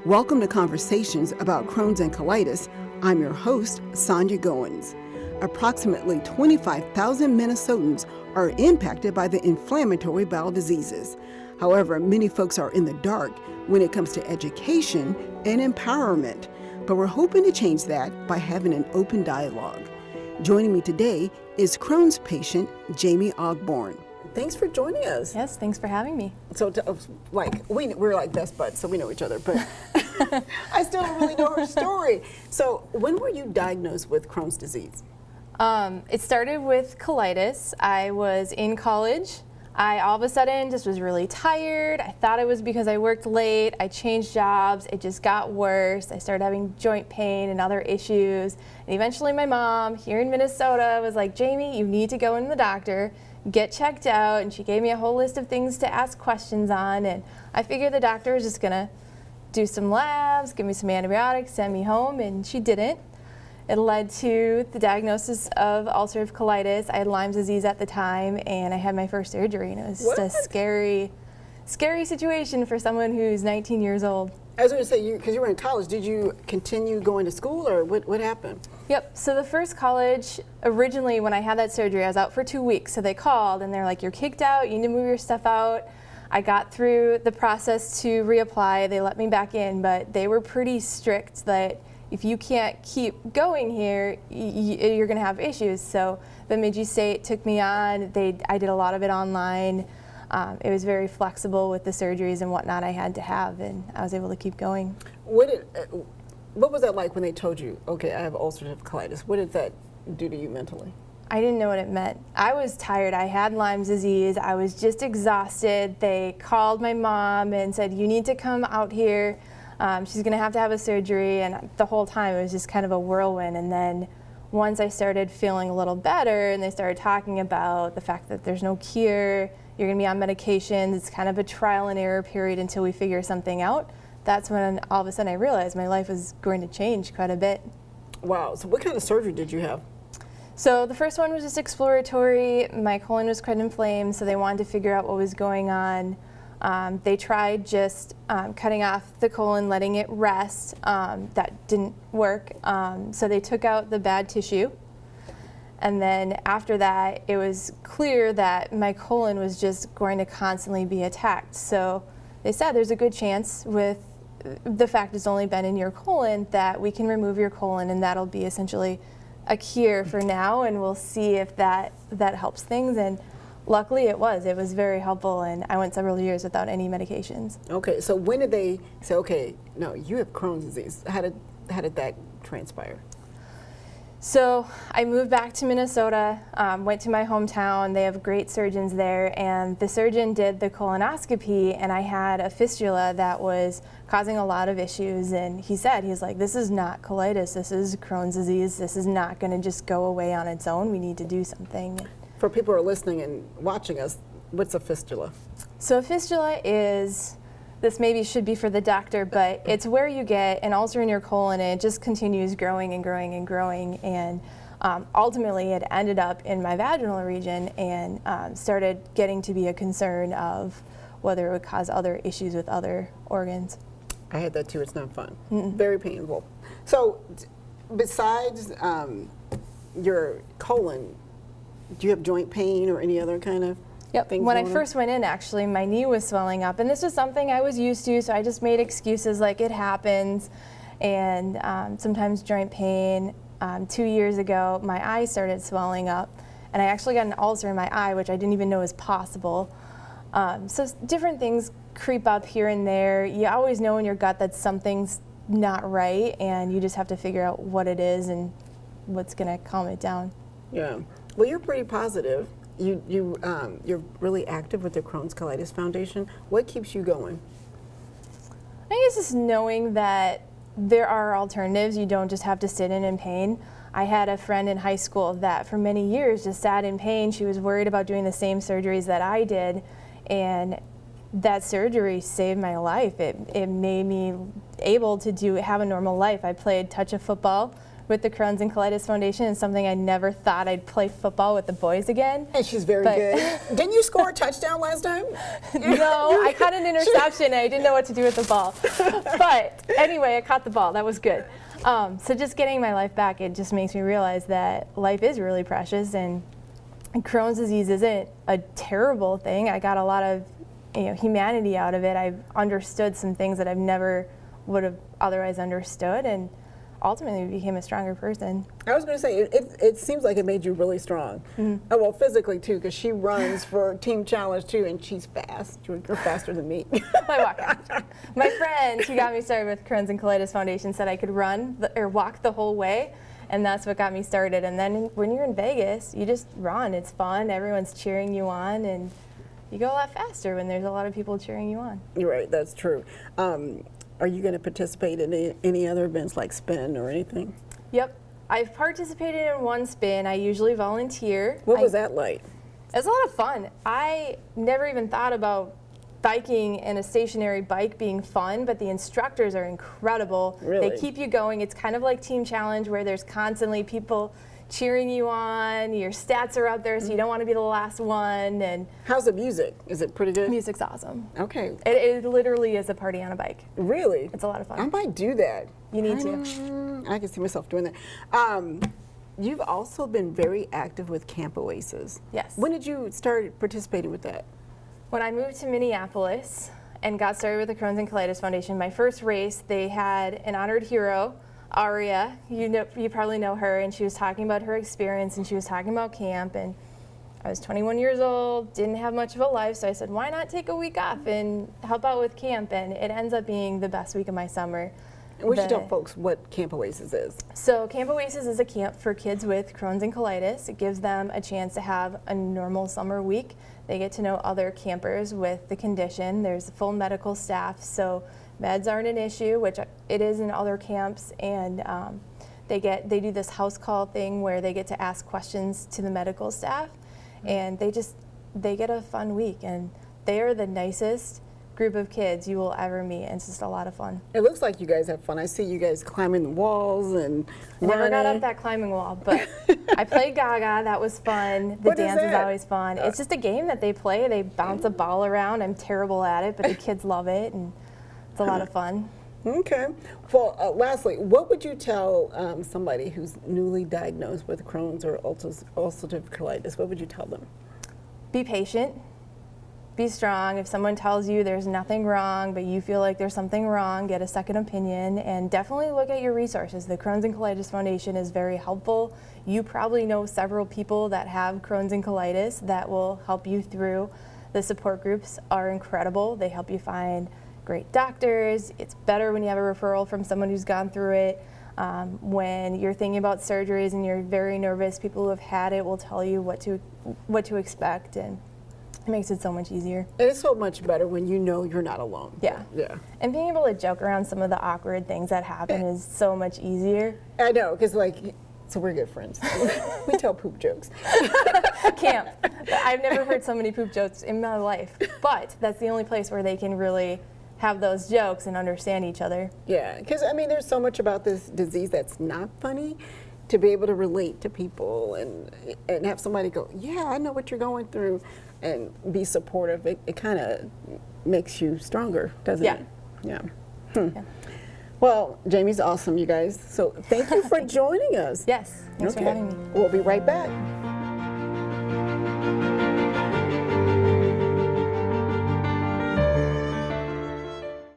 Welcome to Conversations about Crohn's and Colitis. I'm your host, Sonya Goins. Approximately 25,000 Minnesotans are impacted by the inflammatory bowel diseases. However, many folks are in the dark when it comes to education and empowerment. But we're hoping to change that by having an open dialogue. Joining me today is Crohn's patient Jamie Ogborn. Thanks for joining us. Yes, thanks for having me. So, we're like best buds, so we know each other, but I still don't really know her story. So, when were you diagnosed with Crohn's disease? It started with colitis. I was in college. I all of a sudden just was really tired. I thought it was because I worked late. I changed jobs. It just got worse. I started having joint pain and other issues. And eventually my mom here in Minnesota was like, Jamie, you need to go into the doctor, get checked out. And she gave me a whole list of things to ask questions on. And I figured the doctor was just gonna do some labs, give me some antibiotics, send me home, and she didn't. It led to the diagnosis of ulcerative colitis. I had Lyme's disease at the time, and I had my first surgery, and it was just a scary situation for someone who's 19 years old. I was going to say, because you were in college, did you continue going to school, or what happened? Yep, so the first college, originally when I had that surgery, I was out for 2 weeks, so they called, and they're like, you're kicked out, you need to move your stuff out. I got through the process to reapply. They let me back in, but they were pretty strict that if you can't keep going here, you're going to have issues. So Bemidji State took me on. I did a lot of it online. It was very flexible with the surgeries and whatnot I had to have, and I was able to keep going. What was that like when they told you, okay, I have ulcerative colitis? What did that do to you mentally? I didn't know what it meant. I was tired. I had Lyme's disease. I was just exhausted. They called my mom and said, you need to come out here. She's going to have a surgery, and the whole time it was just kind of a whirlwind. And then once I started feeling a little better and they started talking about the fact that there's no cure, you're going to be on medications, it's kind of a trial and error period until we figure something out, that's when all of a sudden I realized my life was going to change quite a bit. Wow, so what kind of surgery did you have? So the first one was just exploratory. My colon was quite inflamed, so they wanted to figure out what was going on. They tried just cutting off the colon, letting it rest. That didn't work. So they took out the bad tissue. And then after that, it was clear that my colon was just going to constantly be attacked. So they said there's a good chance with the fact it's only been in your colon that we can remove your colon, and that'll be essentially a cure for now, and we'll see if that helps things. And luckily it was very helpful, and I went several years without any medications. Okay, so when did they say, okay, no, you have Crohn's disease? How did that transpire? So I moved back to Minnesota, went to my hometown. They have great surgeons there, and the surgeon did the colonoscopy, and I had a fistula that was causing a lot of issues. And he's like, this is not colitis, this is Crohn's disease. This is not going to just go away on its own. We need to do something. For people who are listening and watching us, what's a fistula? So a fistula is, this maybe should be for the doctor, but it's where you get an ulcer in your colon and it just continues growing and growing and growing. And ultimately it ended up in my vaginal region and started getting to be a concern of whether it would cause other issues with other organs. I had that too. It's not fun. Very painful. So besides your colon, do you have joint pain or any other kind of Yep. When I first went in, actually, my knee was swelling up, and this was something I was used to, so I just made excuses like it happens, and sometimes joint pain. 2 years ago, my eye started swelling up, and I actually got an ulcer in my eye, which I didn't even know was possible. So different things creep up here and there. You always know in your gut that something's not right, and you just have to figure out what it is and what's going to calm it down. Yeah. Well, you're pretty positive. You're really active with the Crohn's Colitis Foundation. What keeps you going? I think it's just knowing that there are alternatives. You don't just have to sit in pain. I had a friend in high school that for many years just sat in pain. She was worried about doing the same surgeries that I did, and that surgery saved my life. It made me able to have a normal life. I played touch of football, with the Crohn's and Colitis Foundation and something I never thought I'd play football with the boys again. And she's very good. Didn't you score a touchdown last time? No, I caught an interception and I didn't know what to do with the ball. But anyway, I caught the ball. That was good. So just getting my life back, it just makes me realize that life is really precious, and Crohn's disease isn't a terrible thing. I got a lot of humanity out of it. I've understood some things that I've never would have otherwise understood, and ultimately became a stronger person. I was going to say, it seems like it made you really strong. Oh, well, physically too, because she runs for Team Challenge too, and she's fast. You're faster than me. I walk. My friend who got me started with Crohn's and Colitis Foundation said I could run or walk the whole way, and that's what got me started. And then when you're in Vegas, you just run. It's fun. Everyone's cheering you on, and you go a lot faster when there's a lot of people cheering you on. You're right. That's true. Are you going to participate in any other events like spin or anything? Yep. I've participated in one spin. I usually volunteer. What was that like? It was a lot of fun. I never even thought about biking and a stationary bike being fun, but the instructors are incredible. Really? They keep you going. It's kind of like Team Challenge, where there's constantly people cheering you on. Your stats are up there, so you don't want to be the last one. And how's the music? Is it pretty good? music's awesome. Okay. It literally is a party on a bike. Really? It's a lot of fun. I might do that. You need to. I can see myself doing that. You've also been very active with Camp Oasis. Yes. When did you start participating with that? When I moved to Minneapolis and got started with the Crohn's and Colitis Foundation, my first race, they had an honored hero, Aria. You probably know her, and she was talking about her experience, and she was talking about camp. And I was 21 years old, didn't have much of a life, so I said, why not take a week off and help out with camp? And it ends up being the best week of my summer. We should tell folks what Camp Oasis is. So Camp Oasis is a camp for kids with Crohn's and colitis. It gives them a chance to have a normal summer week. They get to know other campers with the condition. There's full medical staff, so meds aren't an issue, which it is in other camps. And they do this house call thing where they get to ask questions to the medical staff, and they get a fun week. And they are the nicest group of kids you will ever meet, and it's just a lot of fun. It looks like you guys have fun. I see you guys climbing the walls and Never got up that climbing wall, but I played Gaga. That was fun. The dance is always fun. It's just a game that they play. They bounce a ball around. I'm terrible at it, but the kids love it, and it's a lot of fun. Okay. Well, lastly, what would you tell somebody who's newly diagnosed with Crohn's or ulcerative colitis? What would you tell them? Be patient. Be strong. If someone tells you there's nothing wrong, but you feel like there's something wrong, get a second opinion, and definitely look at your resources. The Crohn's and Colitis Foundation is very helpful. You probably know several people that have Crohn's and colitis that will help you through. The support groups are incredible. They help you find great doctors. It's better when you have a referral from someone who's gone through it. When you're thinking about surgeries and you're very nervous, people who have had it will tell you what to expect, and it makes it so much easier. It is so much better when you know you're not alone. Yeah. Yeah. And being able to joke around some of the awkward things that happen is so much easier. I know, because so we're good friends. We tell poop jokes. Camp. I've never heard so many poop jokes in my life, but that's the only place where they can really have those jokes and understand each other. Yeah, because there's so much about this disease that's not funny. To be able to relate to people and have somebody go, yeah, I know what you're going through, and be supportive, it kind of makes you stronger, doesn't it? Yeah. Yeah. Well, Jamie's awesome, you guys. So thank you for joining us. Yes, thanks for having me. We'll be right back.